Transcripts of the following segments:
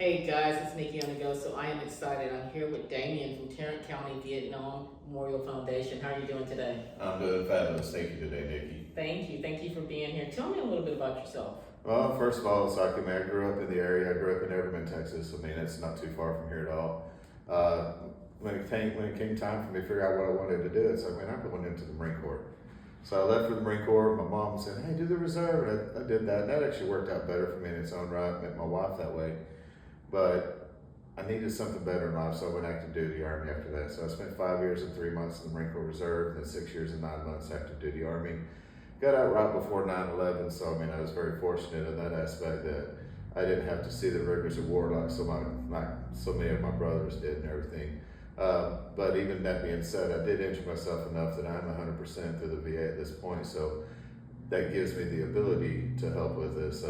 Hey guys, it's Nikki on the go. So I am excited. I'm here with Damon from Tarrant County Vietnam Memorial Foundation. How are you doing today? I'm doing fabulous. Thank you today, Nikki. Thank you. Thank you for being here. Tell me a little bit about yourself. Well, first of all, so I grew up in the area. I grew up in Everman, Texas. I mean, it's not too far from here at all. When it came time for me to figure out what I wanted to do, it's like, man, I'm going into the Marine Corps. So I left for the Marine Corps. My mom said, hey, do the reserve. And I did that. And that actually worked out better for me in its own right. Met my wife that way. But I needed something better in life, so I went active duty Army after that. So I spent 5 years and 3 months in the Marine Corps Reserve, and then 6 years and 9 months active duty Army. Got out right before 9/11, so I mean I was very fortunate in that aspect that I didn't have to see the rigors of war like so many of my brothers did and everything. But even that being said, I did injure myself enough that I'm 100% through the VA at this point. So that gives me the ability to help with this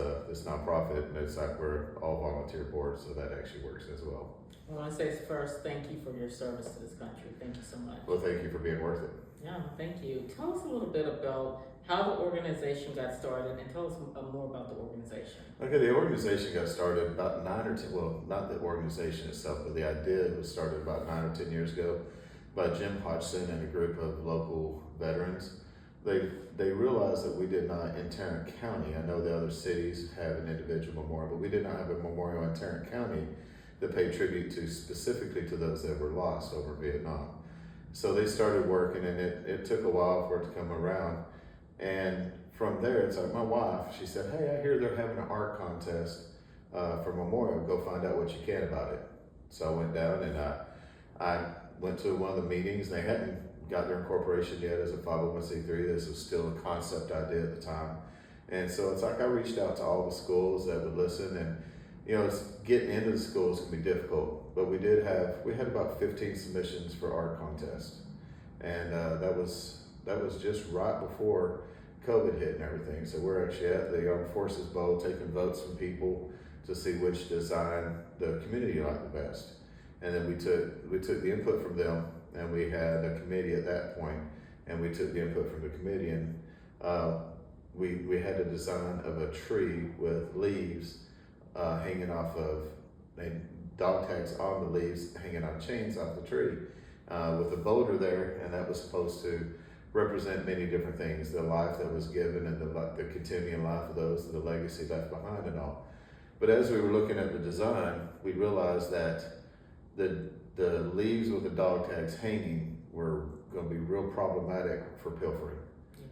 nonprofit, and it's like we're all volunteer board, so that actually works as well. I want to say first, thank you for your service to this country. Thank you so much. Well, thank you for being worth it. Yeah, thank you. Tell us a little bit about how the organization got started, and tell us more about the organization. Okay, the organization got started about 9 or 10. Well, not the organization itself, but the idea was started about 9 or 10 years ago by Jim Hodgson and a group of local veterans. They realized that we did not in Tarrant County. I know the other cities have an individual memorial, but we did not have a memorial in Tarrant County that paid tribute to specifically to those that were lost over Vietnam. So they started working, and it took a while for it to come around. And from there, it's like my wife, she said, hey, I hear they're having an art contest for Memorial. Go find out what you can about it. So I went down and I went to one of the meetings. They hadn't got their incorporation yet as a 501c3. This was still a concept idea at the time. And so it's like I reached out to all the schools that would listen, and it's getting into the schools can be difficult, but we had about 15 submissions for art contest. And that was just right before COVID hit and everything. So we're actually at the Armed Forces Bowl taking votes from people to see which design the community liked the best. And then we took the input from them, and we had a committee at that point, and we took the input from the committee, and we had a design of a tree with leaves hanging off of, and dog tags on the leaves hanging on chains off the tree with a boulder there, and that was supposed to represent many different things, the life that was given and the continuing life of those, the legacy left behind and all. But as we were looking at the design, we realized that the leaves with the dog tags hanging were going to be real problematic for pilfering.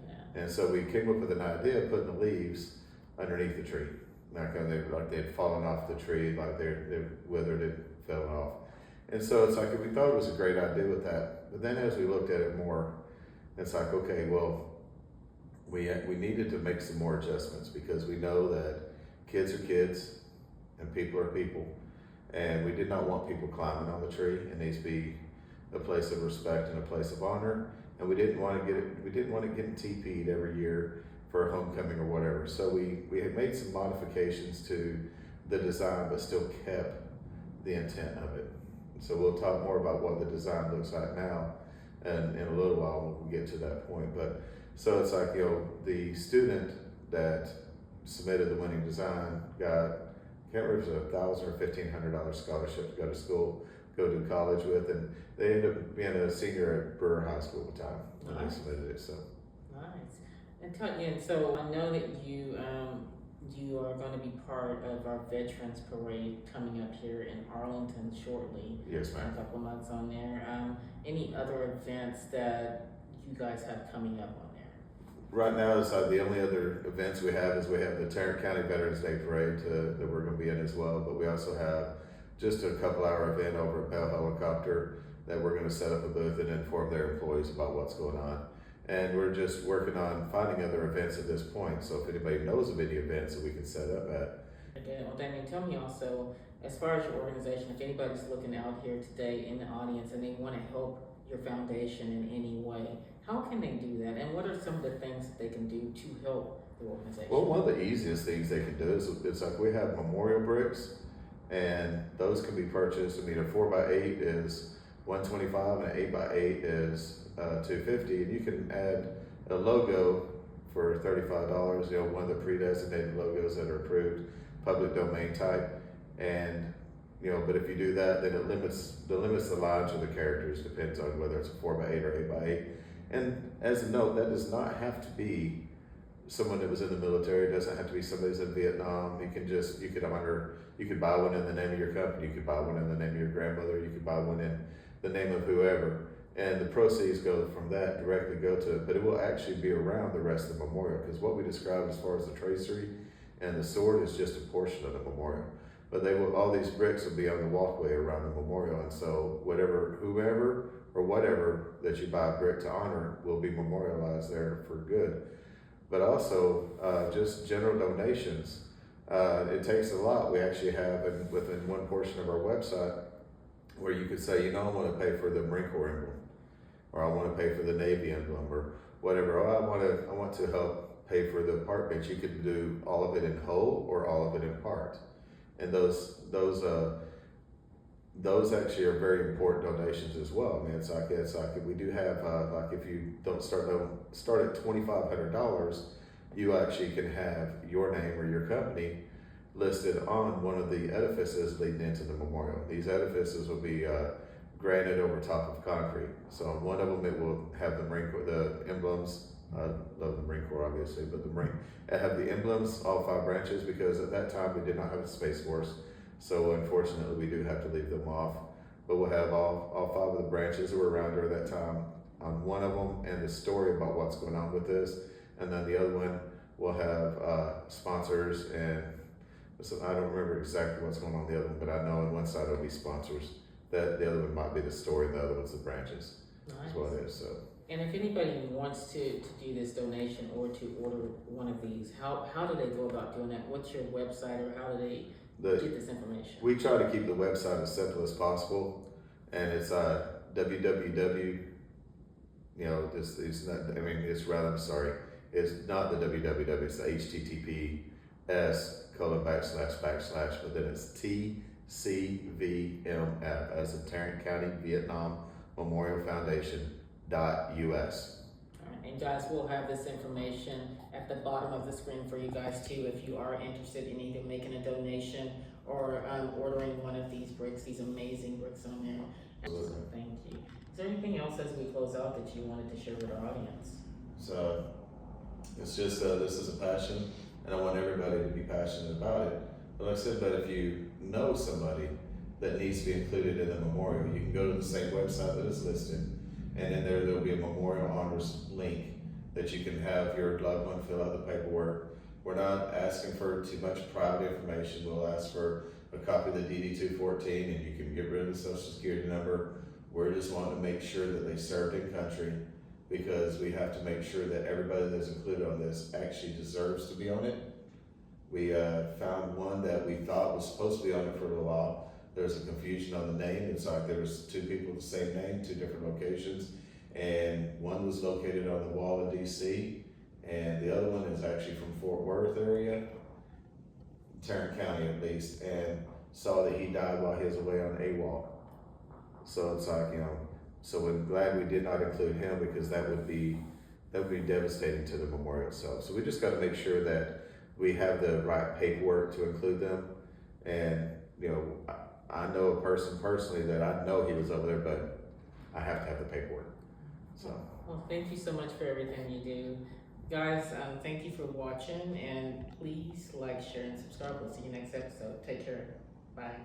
Yeah. And so we came up with an idea of putting the leaves underneath the tree. They'd fallen off the tree, like they withered and fell off. And so it's like we thought it was a great idea with that. But then as we looked at it more, it's like, okay, well, we needed to make some more adjustments because we know that kids are kids and people are people. And we did not want people climbing on the tree. It needs to be a place of respect and a place of honor. And we didn't want it getting TP'd every year for homecoming or whatever. So we had made some modifications to the design, but still kept the intent of it. So we'll talk more about what the design looks like now, and in a little while when we get to that point. But so it's like, the student that submitted the winning design got, I can't remember if it was $1,000 or $1,500 scholarship to go to school, go to college with, and they ended up being a senior at Brewer High School at the time when they submitted it. So nice. And so I know that you are going to be part of our Veterans Parade coming up here in Arlington shortly. Yes, ma'am. A couple months on there. Any other events that you guys have coming up on there? Right now, it's the only other events we have the Tarrant County Veterans Day Parade that we're going to be in as well. But we also have just a couple-hour event over at Bell Helicopter that we're going to set up a booth and inform their employees about what's going on. And we're just working on finding other events at this point. So if anybody knows of any events that we can set up at. Okay, well, Damon, tell me also, as far as your organization, if anybody's looking out here today in the audience and they want to help your foundation in any way, how can they do that? And what are some of the things that they can do to help the organization? Well, one of the easiest things they can do is it's like we have memorial bricks, and those can be purchased. I mean, a 4x8 is $125 and an 8x8 is $250, and you can add a logo for $35. One of the pre-designated logos that are approved, public domain type, and you know, but if you do that, then it limits the lines of the characters, depends on whether it's a 4x8 or 8x8. And as a note, that does not have to be someone that was in the military. It doesn't have to be somebody who's in Vietnam. You could buy one in the name of your company, you could buy one in the name of your grandmother, you could buy one in the name of whoever. And the proceeds from that directly go to it, but it will actually be around the rest of the memorial, because what we described as far as the tracery and the sword is just a portion of the memorial. But all these bricks will be on the walkway around the memorial, and so whoever or whatever that you buy a brick to honor will be memorialized there for good. But also, just general donations. It takes a lot. We actually have within one portion of our website where you could say, I want to pay for the Marine Corps emblem, or I want to pay for the Navy emblem, or whatever. Or I want to help pay for the park bench. You could do all of it in whole or all of it in part. And those actually are very important donations as well. I mean, it's like we do have like if you don't start at $2,500, you actually can have your name or your company listed on one of the edifices leading into the memorial. These edifices will be granite over top of concrete. So on one of them, it will have the Marine Corps, the emblems. I love the Marine Corps, obviously, but it have the emblems, all 5 branches, because at that time we did not have a Space Force. So unfortunately, we do have to leave them off. But we'll have all 5 of the branches that were around during that time on one of them, and the story about what's going on with this. And then the other one will have sponsors, and so I don't remember exactly what's going on the other one, but I know on one side it'll be sponsors. That the other one might be the story, and the other one's the branches. Nice. That's what it is. So. And if anybody wants to do this donation or to order one of these, how do they go about doing that? What's your website, or how do they get this information? We try to keep the website as simple as possible, and it's www. It's not the www. It's the https://, but then it's TCVMF as in Tarrant County Vietnam Memorial Foundation .us. All right, and guys, we'll have this information at the bottom of the screen for you guys too, if you are interested in either making a donation or ordering one of these bricks, these amazing bricks on there. So thank you. Is there anything else as we close out that you wanted to share with our audience? So it's just this is a passion, and I want everybody to be passionate about it. But like I said, but if you know somebody that needs to be included in the memorial, you can go to the same website that is listed, and in there'll be a memorial honors link that you can have your loved one fill out the paperwork. We're not asking for too much private information. We'll ask for a copy of the DD-214, and you can get rid of the social security number. We're just wanting to make sure that they served in country, because we have to make sure that everybody that's included on this actually deserves to be on it. We found one that we thought was supposed to be on it for a while. There's a confusion on the name. It's like there was 2 people with the same name, 2 different locations, and one was located on the wall in DC, and the other one is actually from Fort Worth area, Tarrant County at least, and saw that he died while he was away on AWOL. So it's like, so we're glad we did not include him, because that would be devastating to the memorial itself. So we just got to make sure that we have the right paperwork to include them. And I know a person personally that I know he was over there, but I have to have the paperwork. So. Well, thank you so much for everything you do. Guys, thank you for watching, and please like, share, and subscribe. We'll see you next episode. Take care. Bye.